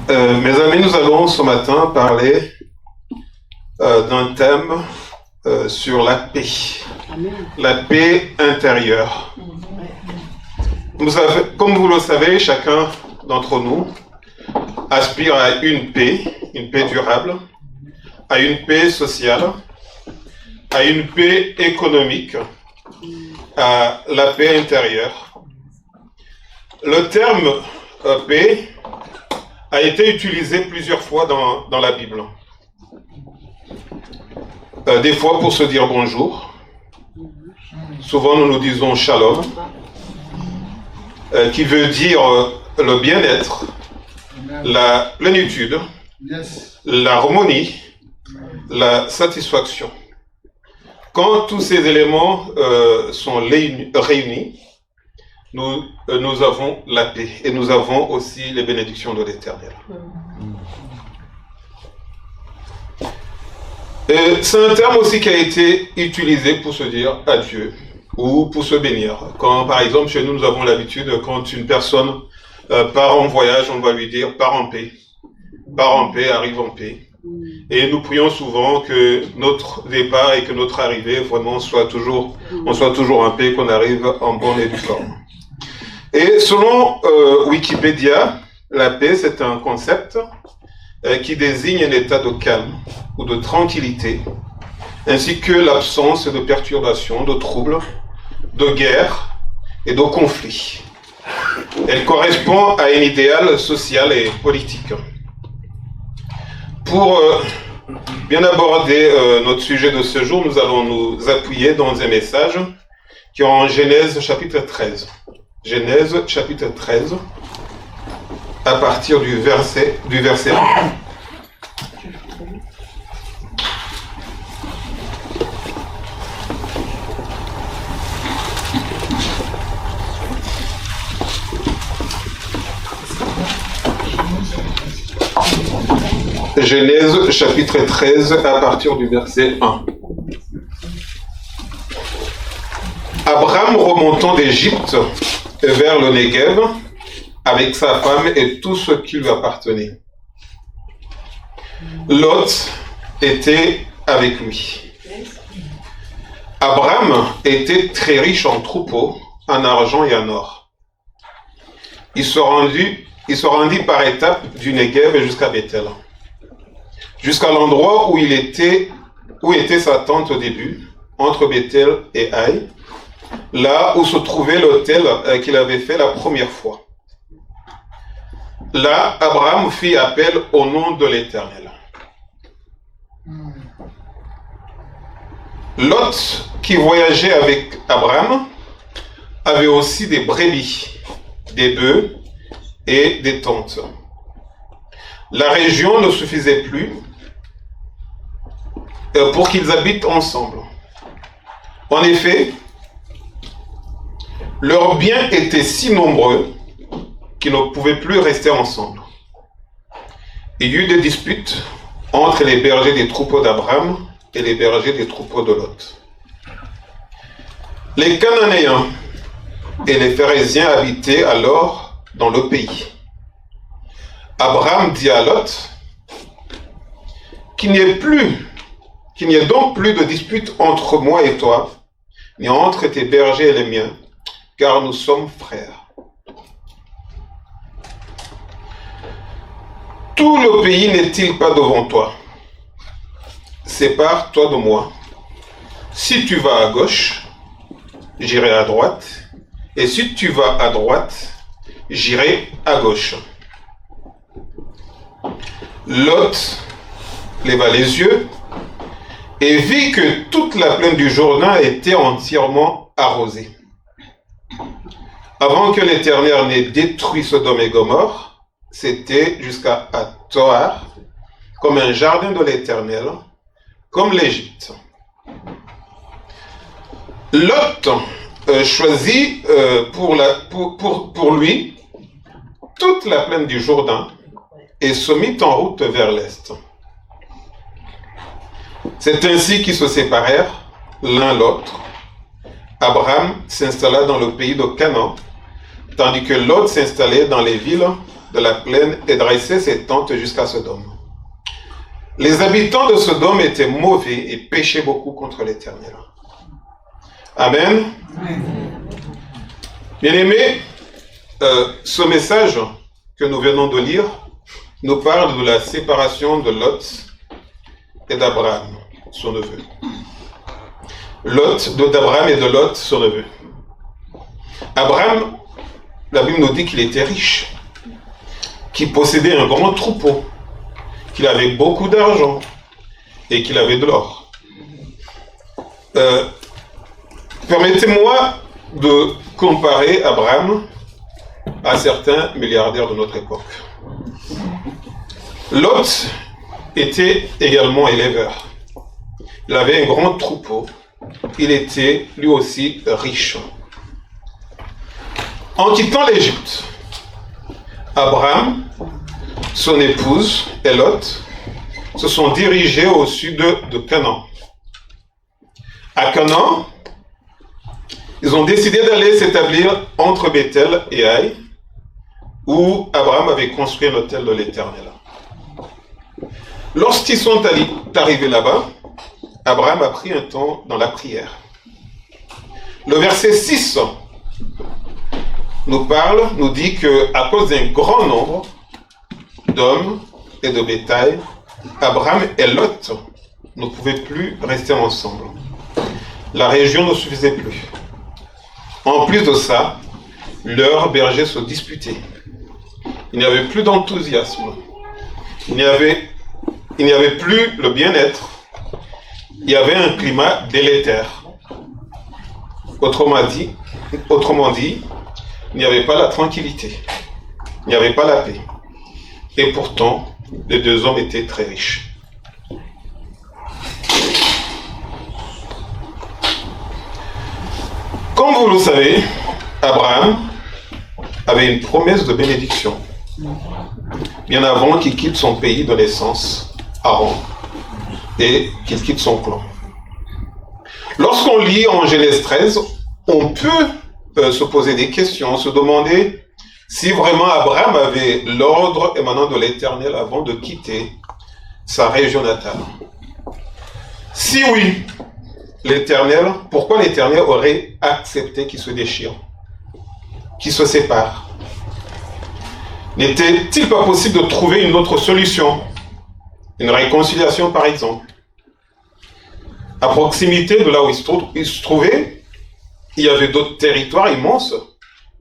Mes amis, nous allons ce matin parler d'un thème sur la paix. La paix intérieure. Comme vous le savez, chacun d'entre nous aspire à une paix durable, à une paix sociale, à une paix économique, à la paix intérieure. Le terme paix a été utilisé plusieurs fois dans la Bible. Des fois pour se dire bonjour. Souvent nous disons shalom, qui veut dire le bien-être, la plénitude, l'harmonie, la satisfaction. Quand tous ces éléments sont réunis, nous avons la paix et nous avons aussi les bénédictions de l'Éternel. C'est un terme aussi qui a été utilisé pour se dire adieu ou pour se bénir. Quand par exemple chez nous, nous avons l'habitude, quand une personne part en voyage, on va lui dire pars en paix, arrive en paix. Et nous prions souvent que notre départ et que notre arrivée vraiment on soit toujours en paix, qu'on arrive en bonne et due forme. Et selon Wikipédia, la paix c'est un concept qui désigne un état de calme ou de tranquillité, ainsi que l'absence de perturbations, de troubles, de guerre et de conflits. Elle correspond à un idéal social et politique. Pour bien aborder notre sujet de ce jour, nous allons nous appuyer dans un message qui est en Genèse chapitre 13. Genèse chapitre 13, à partir du verset 1. Genèse chapitre 13 à partir du verset 1. Abraham remontant d'Égypte vers le Negev avec sa femme et tout ce qui lui appartenait. Lot était avec lui. Abraham était très riche en troupeaux, en argent et en or. Il se rendit par étapes du Negev jusqu'à Bethel, jusqu'à l'endroit où était sa tente au début, entre Bethel et Haï, là où se trouvait l'autel qu'il avait fait la première fois. Là, Abraham fit appel au nom de l'Éternel. Lot, qui voyageait avec Abraham, avait aussi des brebis, des bœufs et des tentes. La région ne suffisait plus pour qu'ils habitent ensemble. En effet, leurs biens étaient si nombreux qu'ils ne pouvaient plus rester ensemble. Il y eut des disputes entre les bergers des troupeaux d'Abraham et les bergers des troupeaux de Lot. Les Cananéens et les Phéréziens habitaient alors dans le pays. Abraham dit à Lot qu'il n'y ait donc plus de dispute entre moi et toi, ni entre tes bergers et les miens, car nous sommes frères. Tout le pays n'est-il pas devant toi? Sépare-toi de moi. Si tu vas à gauche, j'irai à droite, et si tu vas à droite, j'irai à gauche. Lot leva les yeux et vit que toute la plaine du Jourdain était entièrement arrosée. Avant que l'Éternel n'ait détruit Sodome et Gomorrhe, c'était jusqu'à Thoar, comme un jardin de l'Éternel, comme l'Égypte. Lot choisit pour lui toute la plaine du Jourdain et se mit en route vers l'est. C'est ainsi qu'ils se séparèrent l'un l'autre. Abraham s'installa dans le pays de Canaan, tandis que Lot s'installait dans les villes de la plaine et dressait ses tentes jusqu'à Sodome. Les habitants de Sodome étaient mauvais et péchaient beaucoup contre l'Éternel. Amen. Bien-aimés, ce message que nous venons de lire nous parle de la séparation de Lot et d'Abraham, son neveu. D'Abraham et de Lot, son neveu. Abraham, la Bible nous dit qu'il était riche, qu'il possédait un grand troupeau, qu'il avait beaucoup d'argent et qu'il avait de l'or. Permettez-moi de comparer Abraham à certains milliardaires de notre époque. Lot était également éleveur. Il avait un grand troupeau. Il était lui aussi riche. En quittant l'Égypte, Abraham, son épouse et Lot se sont dirigés au sud de Canaan. À Canaan, ils ont décidé d'aller s'établir entre Bethel et Haï, où Abraham avait construit un autel de l'Éternel. Lorsqu'ils sont arrivés là-bas, Abraham a pris un temps dans la prière. Le verset 6 nous dit qu'à cause d'un grand nombre d'hommes et de bétail, Abraham et Lot ne pouvaient plus rester ensemble. La région ne suffisait plus. En plus de ça, leurs bergers se disputaient. Il n'y avait plus d'enthousiasme. Il n'y avait plus le bien-être. Il y avait un climat délétère. Autrement dit, il n'y avait pas la tranquillité. Il n'y avait pas la paix. Et pourtant, les deux hommes étaient très riches. Comme vous le savez, Abraham avait une promesse de bénédiction bien avant qu'il quitte son pays de naissance, Haran, et qu'il quitte son clan. Lorsqu'on lit en Genèse 13, on peut se poser des questions, se demander si vraiment Abraham avait l'ordre émanant de l'Éternel avant de quitter sa région natale. Si oui, pourquoi l'Éternel aurait accepté qu'il se déchire, qu'il se sépare? N'était-il pas possible de trouver une autre solution? Une réconciliation, par exemple. À proximité de là où ils se trouvaient, il y avait d'autres territoires immenses,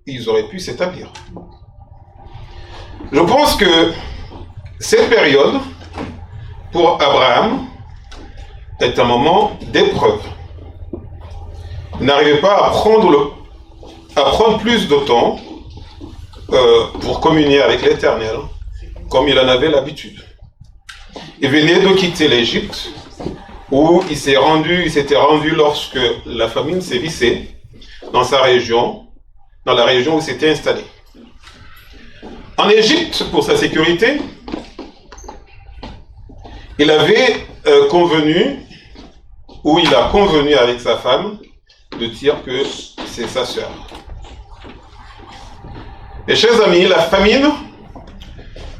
et ils auraient pu s'établir. Je pense que cette période, pour Abraham, est un moment d'épreuve. Il n'arrivait pas à prendre plus de temps pour communier avec l'Éternel, comme il en avait l'habitude. Il venait de quitter l'Égypte, où il s'était rendu lorsque la famine sévissait dans sa région, dans la région où il s'était installé. En Égypte, pour sa sécurité, il avait il a convenu avec sa femme de dire que c'est sa sœur. Mes chers amis, la famine,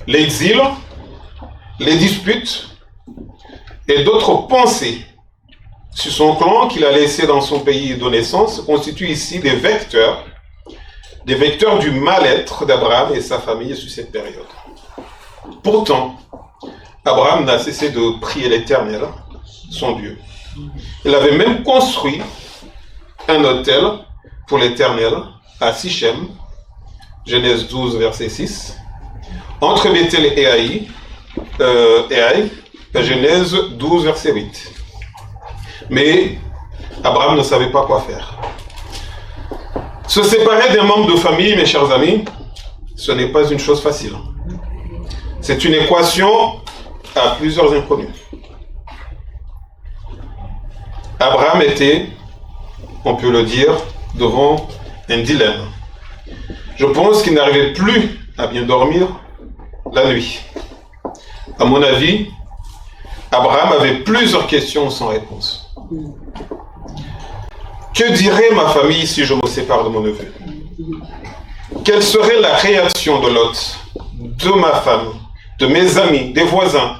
l'exil, les disputes et d'autres pensées sur son clan qu'il a laissé dans son pays de naissance constituent ici des vecteurs du mal-être d'Abraham et sa famille sur cette période. Pourtant, Abraham n'a cessé de prier l'Éternel, son Dieu. Il avait même construit un autel pour l'Éternel à Sichem, Genèse 12, verset 6, entre Bethel et Haï, Genèse 12, verset 8. Mais Abraham ne savait pas quoi faire. Se séparer d'un membre de famille, mes chers amis, ce n'est pas une chose facile. C'est une équation à plusieurs inconnus. Abraham était, on peut le dire, devant un dilemme. Je pense qu'il n'arrivait plus à bien dormir la nuit. À mon avis, Abraham avait plusieurs questions sans réponse. Que dirait ma famille si je me sépare de mon neveu? quelle serait la réaction de Lot, de ma femme, de mes amis, des voisins?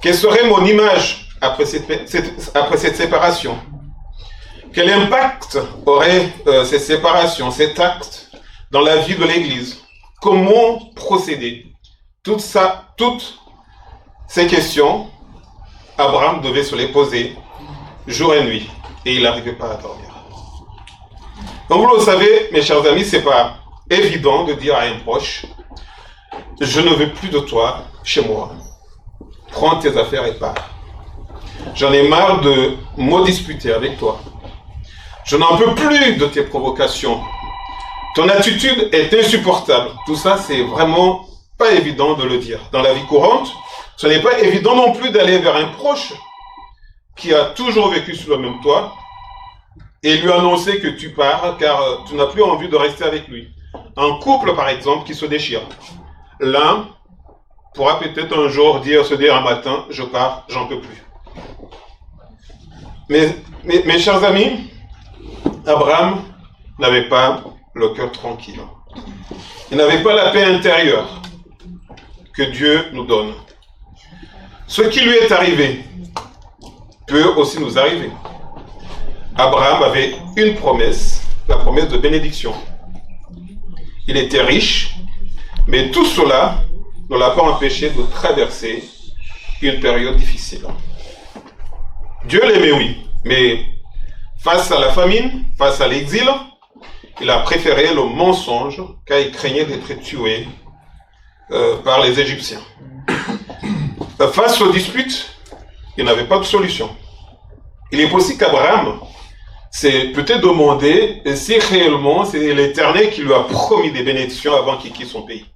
Quelle serait mon image après cette séparation? Quel impact aurait cette séparation, cet acte dans la vie de l'Église? Comment procéder? Toutes ces questions, Abraham devait se les poser jour et nuit, et il n'arrivait pas à dormir. Donc vous le savez, mes chers amis, c'est pas évident de dire à un proche: je ne veux plus de toi chez moi. Prends tes affaires et pars. J'en ai marre de me disputer avec toi. Je n'en peux plus de tes provocations. Ton attitude est insupportable. Tout ça, c'est vraiment pas évident de le dire. Dans la vie courante, ce n'est pas évident non plus d'aller vers un proche qui a toujours vécu sous le même toit et lui annoncer que tu pars car tu n'as plus envie de rester avec lui. Un couple, par exemple, qui se déchire. L'un pourra peut-être un jour se dire un matin: je pars, j'en peux plus. Mais mes chers amis, Abraham n'avait pas le cœur tranquille. Il n'avait pas la paix intérieure que Dieu nous donne. Ce qui lui est arrivé peut aussi nous arriver. Abraham avait une promesse, la promesse de bénédiction. Il était riche, mais tout cela ne l'a pas empêché de traverser une période difficile. Dieu l'aimait, oui, mais face à la famine, face à l'exil, il a préféré le mensonge car il craignait d'être tué par les Égyptiens. Face aux disputes, il n'avait pas de solution. Il est possible qu'Abraham s'est peut-être demandé si réellement c'est l'Éternel qui lui a promis des bénédictions avant qu'il quitte son pays,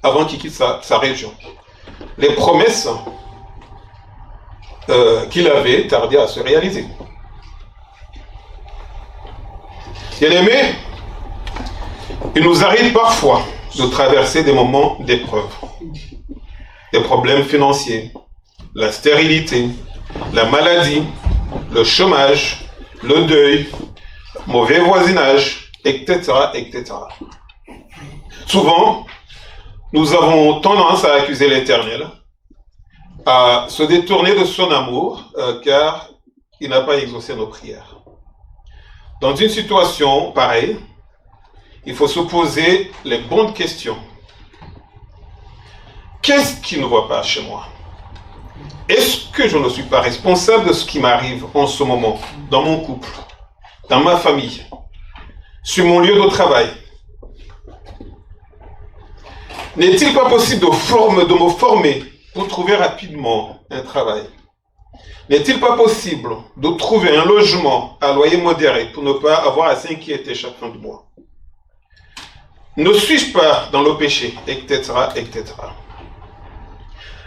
avant qu'il quitte sa région. Les promesses qu'il avait tardé à se réaliser. Bien-aimés, il nous arrive parfois de traverser des moments d'épreuve, des problèmes financiers, la stérilité, la maladie, le chômage, le deuil, mauvais voisinage, etc., etc. Souvent, nous avons tendance à accuser l'Éternel, à se détourner de son amour, car il n'a pas exaucé nos prières. Dans une situation pareille, il faut se poser les bonnes questions. Qu'est-ce qui ne va pas chez moi? Est-ce que je ne suis pas responsable de ce qui m'arrive en ce moment, dans mon couple, dans ma famille, sur mon lieu de travail? N'est-il pas possible de me former pour trouver rapidement un travail? N'est-il pas possible de trouver un logement à loyer modéré pour ne pas avoir à s'inquiéter chaque fin de mois? Ne suis-je pas dans le péché, etc., etc.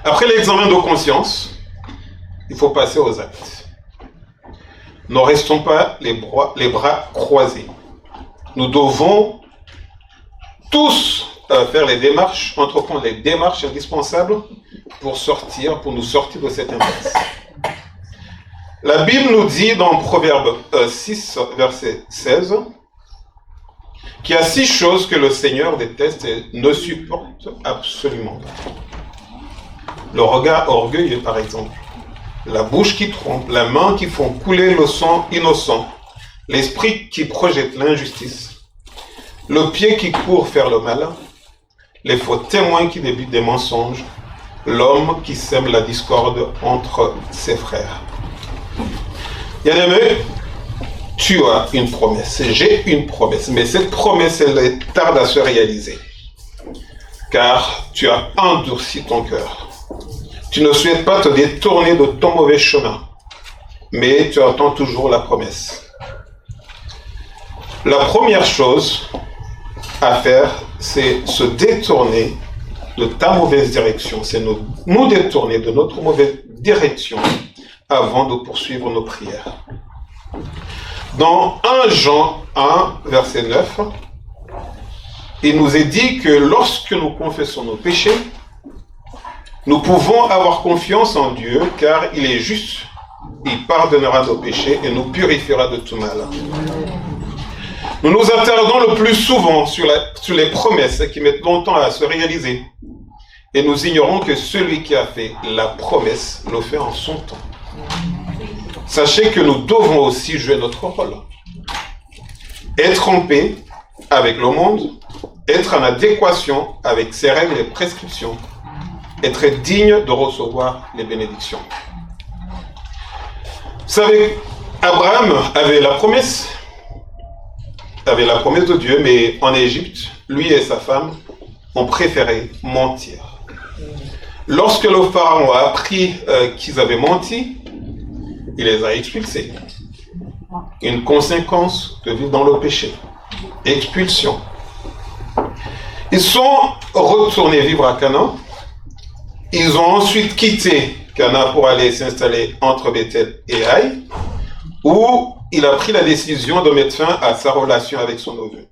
Après l'examen de conscience, il faut passer aux actes. Ne restons pas les bras croisés. Nous devons tous faire les démarches, entreprendre les démarches indispensables pour nous sortir de cette impasse. La Bible nous dit dans Proverbe 6, verset 16, qu'il y a 6 choses que le Seigneur déteste et ne supporte absolument pas. Le regard orgueilleux, par exemple, la bouche qui trompe, la main qui font couler le sang innocent, l'esprit qui projette l'injustice, le pied qui court faire le mal, les faux témoins qui débutent des mensonges, l'homme qui sème la discorde entre ses frères. Bien-aimé, tu as une promesse, j'ai une promesse, mais cette promesse, elle tarde à se réaliser, car tu as endurci ton cœur. Tu ne souhaites pas te détourner de ton mauvais chemin, mais tu attends toujours la promesse. La première chose à faire, c'est se détourner de ta mauvaise direction, c'est nous détourner de notre mauvaise direction avant de poursuivre nos prières. Dans 1 Jean 1, verset 9, il nous est dit que lorsque nous confessons nos péchés, nous pouvons avoir confiance en Dieu, car il est juste, il pardonnera nos péchés et nous purifiera de tout mal. Nous nous attardons le plus souvent sur les promesses qui mettent longtemps à se réaliser. Et nous ignorons que celui qui a fait la promesse le fait en son temps. Sachez que nous devons aussi jouer notre rôle. Être en paix avec le monde, être en adéquation avec ses règles et prescriptions, être digne de recevoir les bénédictions. Vous savez, Abraham avait la promesse de Dieu, mais en Égypte, lui et sa femme ont préféré mentir. Lorsque le pharaon a appris qu'ils avaient menti, il les a expulsés. Une conséquence de vivre dans le péché. Expulsion. Ils sont retournés vivre à Canaan. Ils ont ensuite quitté Canaan pour aller s'installer entre Bethel et Haï, où il a pris la décision de mettre fin à sa relation avec son neveu.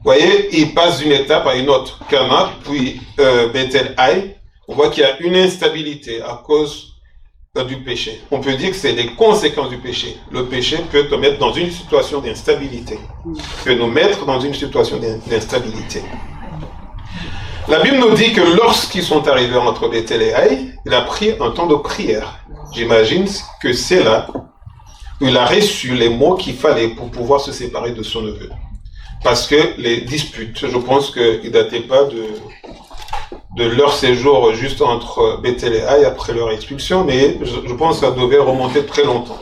Vous voyez, il passe d'une étape à une autre. Canaan, puis Bethel, Haï. On voit qu'il y a une instabilité à cause du péché. On peut dire que c'est des conséquences du péché. Le péché peut te mettre dans une situation d'instabilité. Peut nous mettre dans une situation d'instabilité. La Bible nous dit que lorsqu'ils sont arrivés entre Bethel et Haï, il a pris un temps de prière. J'imagine que c'est là où il a reçu les mots qu'il fallait pour pouvoir se séparer de son neveu. Parce que les disputes, je pense qu'ils ne dataient pas de leur séjour juste entre Bethel et Haï après leur expulsion, mais je pense que ça devait remonter très longtemps.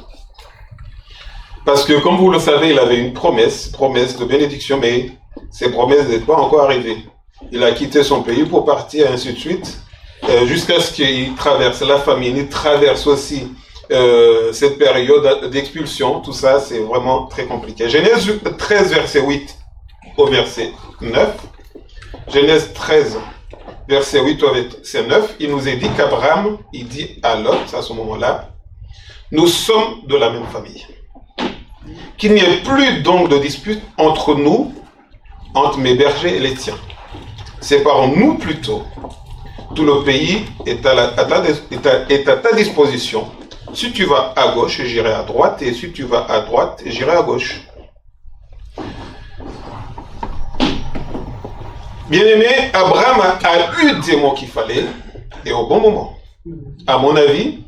Parce que, comme vous le savez, il avait une promesse de bénédiction, mais ces promesses n'étaient pas encore arrivées. Il a quitté son pays pour partir, et ainsi de suite, jusqu'à ce qu'il traverse la famine, il traverse aussi cette période d'expulsion. Tout ça, c'est vraiment très compliqué. Genèse 13, verset 8 au verset 9. Genèse 13, verset 8 au verset 9, il nous est dit qu'Abraham, il dit à Lot, à ce moment-là, « Nous sommes de la même famille. Qu'il n'y ait plus donc de dispute entre nous, entre mes bergers et les tiens. Séparons-nous plutôt. Tout le pays est à ta disposition. Si tu vas à gauche, j'irai à droite, et si tu vas à droite, j'irai à gauche. » Bien-aimé, Abraham a eu des mots qu'il fallait, et au bon moment. À mon avis,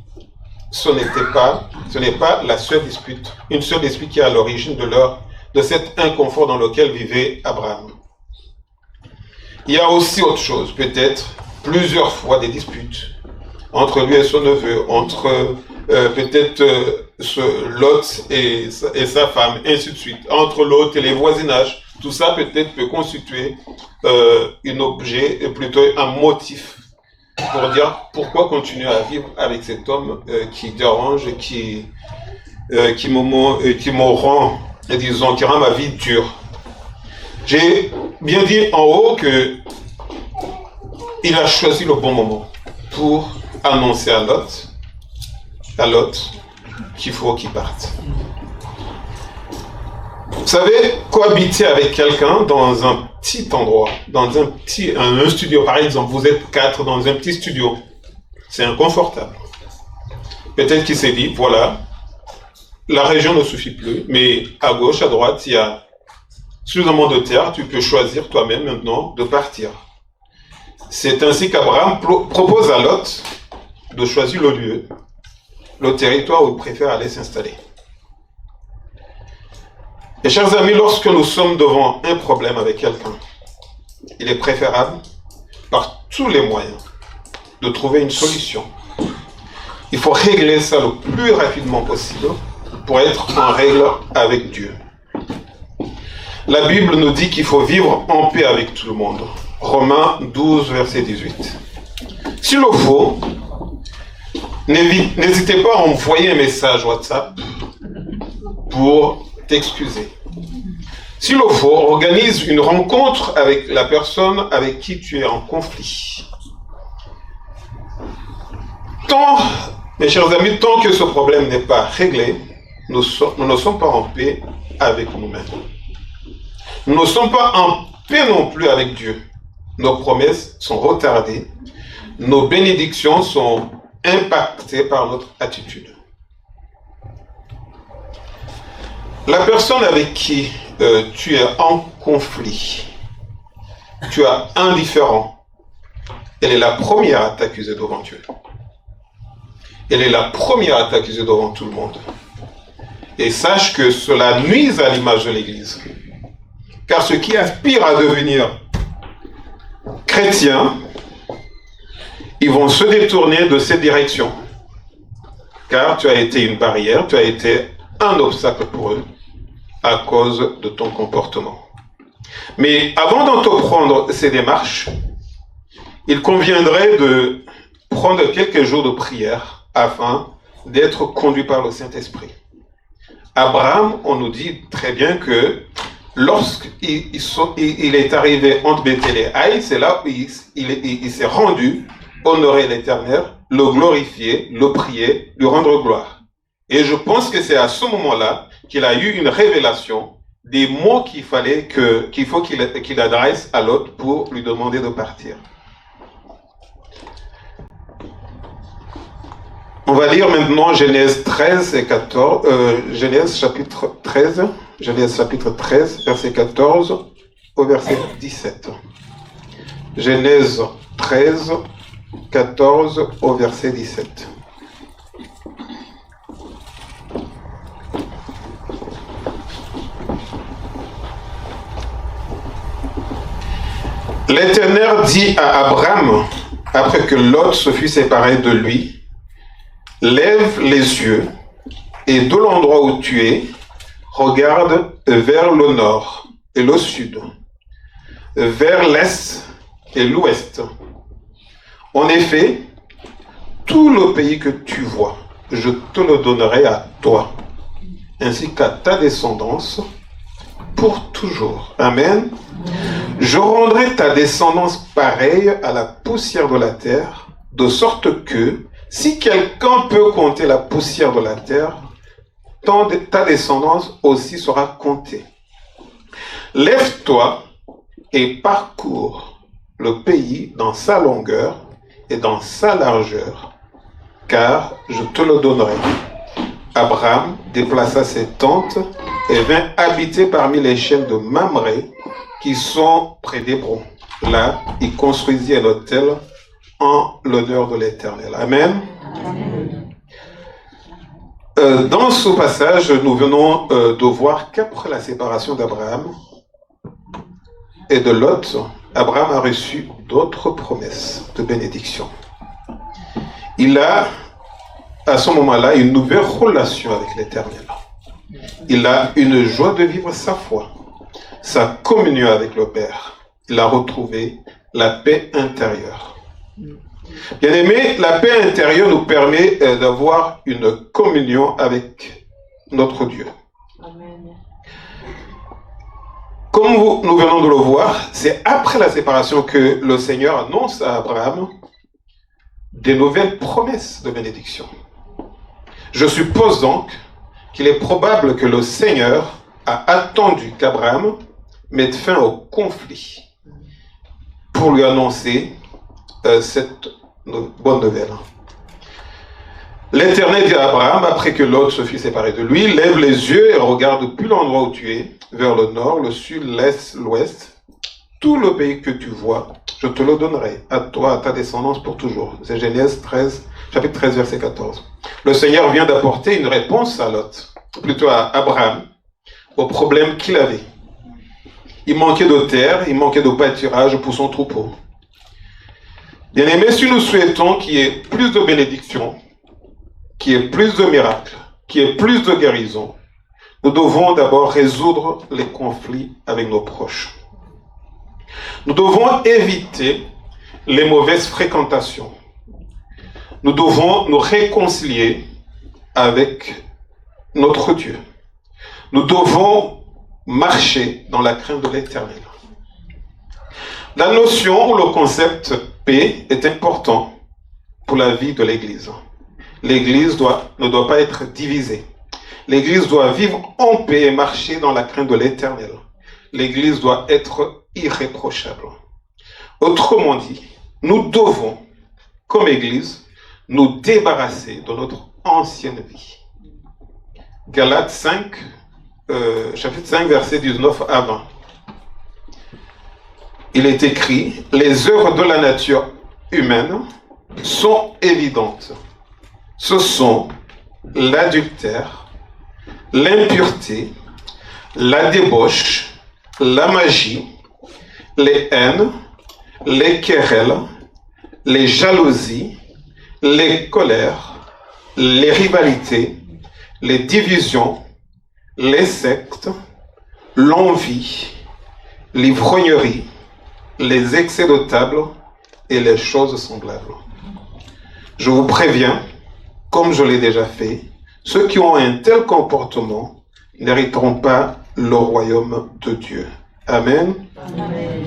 ce n'est pas la seule dispute, une seule dispute qui est à l'origine de cet inconfort dans lequel vivait Abraham. Il y a aussi autre chose, peut-être plusieurs fois des disputes entre lui et son neveu, entre peut-être Lot et sa femme, ainsi de suite, entre Lot et les voisinages. Tout ça peut-être peut constituer un objet, plutôt un motif pour dire pourquoi continuer à vivre avec cet homme qui dérange, qui me rend, disons, qui rend ma vie dure. J'ai bien dit en haut que il a choisi le bon moment pour annoncer à Lot qu'il faut qu'il parte. Vous savez, cohabiter avec quelqu'un dans un petit endroit, dans un studio, par exemple, vous êtes 4 dans un petit studio, c'est inconfortable. Peut-être qu'il s'est dit, voilà, la région ne suffit plus, mais à gauche, à droite, il y a suffisamment de terre, tu peux choisir toi-même maintenant de partir. C'est ainsi qu'Abraham propose à Lot de choisir le lieu, le territoire où il préfère aller s'installer. Et chers amis, lorsque nous sommes devant un problème avec quelqu'un, il est préférable, par tous les moyens, de trouver une solution. Il faut régler ça le plus rapidement possible pour être en règle avec Dieu. La Bible nous dit qu'il faut vivre en paix avec tout le monde. Romains 12, verset 18. S'il le faut, n'hésitez pas à envoyer un message WhatsApp pour t'excuser. S'il le faut, organise une rencontre avec la personne avec qui tu es en conflit. Mes chers amis, tant que ce problème n'est pas réglé, nous ne sommes pas en paix avec nous-mêmes. Nous ne sommes pas en paix non plus avec Dieu. Nos promesses sont retardées. Nos bénédictions sont impactées par notre attitude. La personne avec qui tu es en conflit, tu es indifférent, elle est la première à t'accuser devant Dieu. Elle est la première à t'accuser devant tout le monde. Et sache que cela nuise à l'image de l'Église. Car ceux qui aspirent à devenir chrétiens, ils vont se détourner de cette direction. Car tu as été une barrière, tu as été un obstacle pour eux à cause de ton comportement. Mais avant d'entreprendre ces démarches, il conviendrait de prendre quelques jours de prière afin d'être conduit par le Saint-Esprit. Abraham, on nous dit très bien que lorsqu'il est arrivé entre Bethel et Haï, c'est là où il s'est rendu honorer l'Éternel, le glorifier, le prier, lui rendre gloire. Et je pense que c'est à ce moment-là qu'il a eu une révélation des mots qu'il faut qu'il adresse à l'autre pour lui demander de partir. On va lire maintenant Genèse 13 et 14, Genèse chapitre 13, verset 14 au verset 17. Genèse 13, 14 au verset 17. L'Éternel dit à Abraham, après que Lot se fut séparé de lui, « Lève les yeux, et de l'endroit où tu es, regarde vers le nord et le sud, vers l'est et l'ouest. En effet, tout le pays que tu vois, je te le donnerai à toi, ainsi qu'à ta descendance, pour toujours. » Amen. Je rendrai ta descendance pareille à la poussière de la terre, de sorte que, si quelqu'un peut compter la poussière de la terre, ta descendance aussi sera comptée. Lève-toi et parcours le pays dans sa longueur et dans sa largeur, car je te le donnerai. Abraham déplaça ses tentes et vint habiter parmi les chaînes de Mamré, qui sont près d'Hébron. Là, il construisit un autel en l'honneur de l'Éternel. Amen. Dans ce passage, nous venons de voir qu'après la séparation d'Abraham et de Lot, Abraham a reçu d'autres promesses de bénédiction. Il a, à ce moment-là, une nouvelle relation avec l'Éternel. Il a une joie de vivre sa foi, sa communion avec le Père. Il a retrouvé la paix intérieure. Bien aimé, la paix intérieure nous permet d'avoir une communion avec notre Dieu. Amen. Comme nous venons de le voir, c'est après la séparation que le Seigneur annonce à Abraham des nouvelles promesses de bénédiction. Je suppose donc qu'il est probable que le Seigneur a attendu qu'Abraham mette fin au conflit pour lui annoncer cette bonne nouvelle. L'Éternel dit à Abraham, après que Lot se fut séparé de lui, lève les yeux et regarde depuis l'endroit où tu es, vers le nord, le sud, l'est, l'ouest. Tout le pays que tu vois, je te le donnerai, à toi, à ta descendance pour toujours. C'est Genèse 13, chapitre 13, verset 14. Le Seigneur vient d'apporter une réponse à Lot, plutôt à Abraham, au problème qu'il avait. Il manquait de terre, il manquait de pâturage pour son troupeau. Bien aimé, si nous souhaitons qu'il y ait plus de bénédictions, qu'il y ait plus de miracles, qu'il y ait plus de guérison, nous devons d'abord résoudre les conflits avec nos proches. Nous devons éviter les mauvaises fréquentations. Nous devons nous réconcilier avec notre Dieu. Nous devons marcher dans la crainte de l'Éternel. La notion ou le concept paix est important pour la vie de l'Église. L'Église ne doit pas être divisée. L'Église doit vivre en paix et marcher dans la crainte de l'Éternel. L'Église doit être irréprochable. Autrement dit, nous devons, comme Église, nous débarrasser de notre ancienne vie. Galates 5, chapitre 5, verset 19 à 20. Il est écrit, les œuvres de la nature humaine sont évidentes. Ce sont l'adultère, l'impureté, la débauche, la magie, les haines, les querelles, les jalousies, les colères, les rivalités, les divisions, les sectes, l'envie, l'ivrognerie, les excès de table et les choses semblables. Je vous préviens, comme je l'ai déjà fait, ceux qui ont un tel comportement n'hériteront pas le royaume de Dieu. Amen. Amen.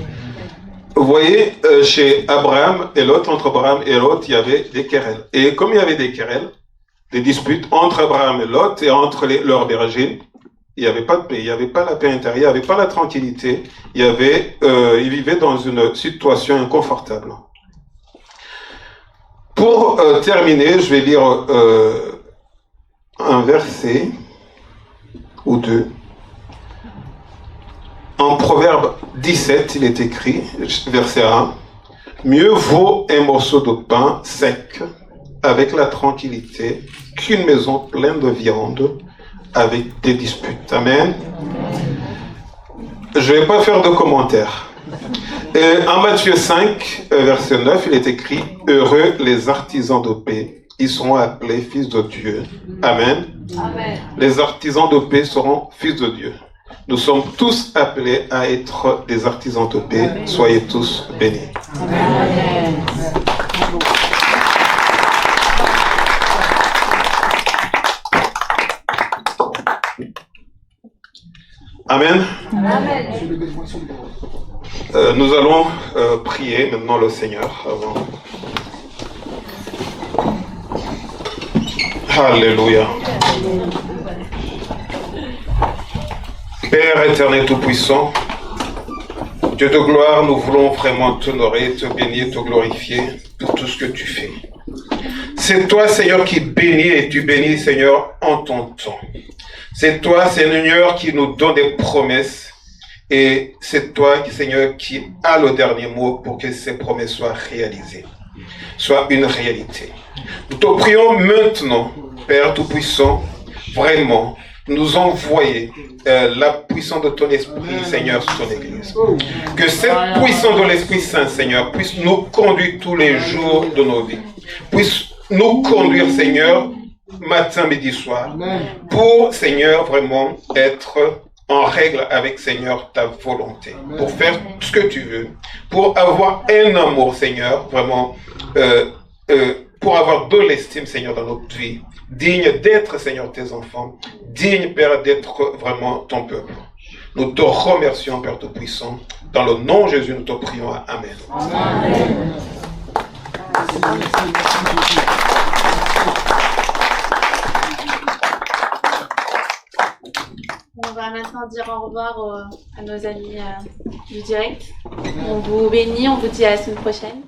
Vous voyez, chez Abraham et Lot, entre Abraham et Lot, il y avait des querelles. Et comme il y avait des querelles, des disputes entre Abraham et Lot et entre leurs bergers, il n'y avait pas de paix, il n'y avait pas la paix intérieure, il n'y avait pas la tranquillité, ils vivaient dans une situation inconfortable. Pour terminer, je vais lire un verset ou deux. En Proverbe 17, il est écrit, verset 1, « Mieux vaut un morceau de pain sec avec la tranquillité qu'une maison pleine de viande avec des disputes. » Amen. Je ne vais pas faire de commentaires. En Matthieu 5, verset 9, il est écrit « Heureux les artisans de paix, ils seront appelés fils de Dieu. » Amen. Amen. Les artisans de paix seront fils de Dieu. Nous sommes tous appelés à être des artisans de paix. Amen. Soyez tous bénis. Amen. Amen. Amen. Nous allons prier maintenant le Seigneur avant. Alléluia. Père éternel tout-puissant, Dieu de gloire, nous voulons vraiment t'honorer, te bénir, te glorifier pour tout ce que tu fais. C'est toi, Seigneur, qui bénis et tu bénis, Seigneur, en ton temps. C'est toi, Seigneur, qui nous donne des promesses et c'est toi, Seigneur, qui a le dernier mot pour que ces promesses soient réalisées, soient une réalité. Nous te prions maintenant, Père Tout-Puissant, vraiment, nous envoyer la puissance de ton Esprit, Seigneur, sur ton Église. Que cette puissance de l'Esprit Saint, Seigneur, puisse nous conduire tous les jours de nos vies. Puisse nous conduire, Seigneur, matin, midi, soir. Pour, Seigneur, vraiment être en règle avec, Seigneur, ta volonté. Pour faire ce que tu veux. Pour avoir un amour, Seigneur, vraiment, pour avoir de l'estime, Seigneur, dans notre vie. Digne d'être, Seigneur, tes enfants. Digne, Père, d'être vraiment ton peuple. Nous te remercions, Père Tout-Puissant. Dans le nom de Jésus, nous te prions. Amen. Amen. On va maintenant dire au revoir à nos amis du direct. On vous bénit, on vous dit à la semaine prochaine.